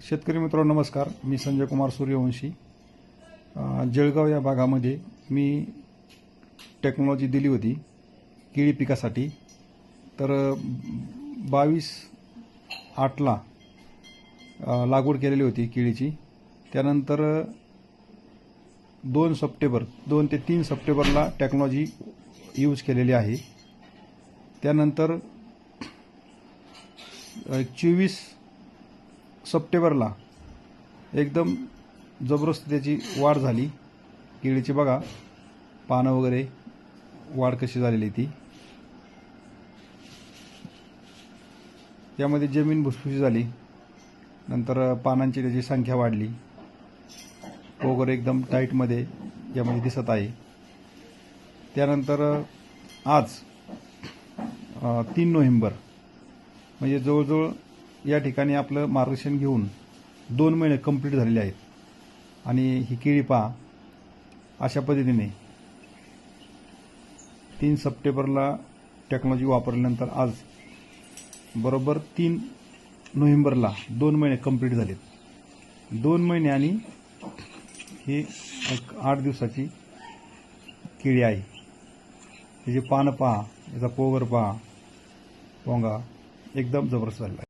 शेतकरी मित्रांनो नमस्कार. मी संजय कुमार सूर्यवंशी. जळगाव या भागामध्ये मी टेक्नॉलॉजी दिली होती केळी पिकासाठी. तर 22/8ला लागवड केलेली होती केळीची. त्यानंतर 2 ते 3 सप्टेंबरला टेक्नॉलॉजी यूज केलेली आहे. त्यानंतर 24 सप्टेंबरला एकदम जबरदस्त त्याची वाढ झाली केळीची. बघा पानं वगैरे वाढ कशी झालेली ती. यामध्ये जमीन भुसभुशीत झाली. नंतर पानांची त्याची संख्या वाढली. वगैरे एकदम टाईटमध्ये यामध्ये दिसत आहे. त्यानंतर आज 3 नोव्हेंबर म्हणजे जवळजवळ या ठिकाणी आपलं मार्गदर्शन घेऊन 2 महिने कंप्लीट झालेले आहेत. आणि ही केळी पहा अशा पद्धतीने 3 सप्टेंबरला टेक्नॉलॉजी वापरल्यानंतर आज बरोबर 3 नोव्हेंबरला 2 महिने कंप्लीट झालेत. 2 महिने आणि ही 8 दिवसाची केळी आहे. त्याची पानं पहा, याचा पोगर पहा, पोंगा एकदम जबरदस्त झालेला आहे.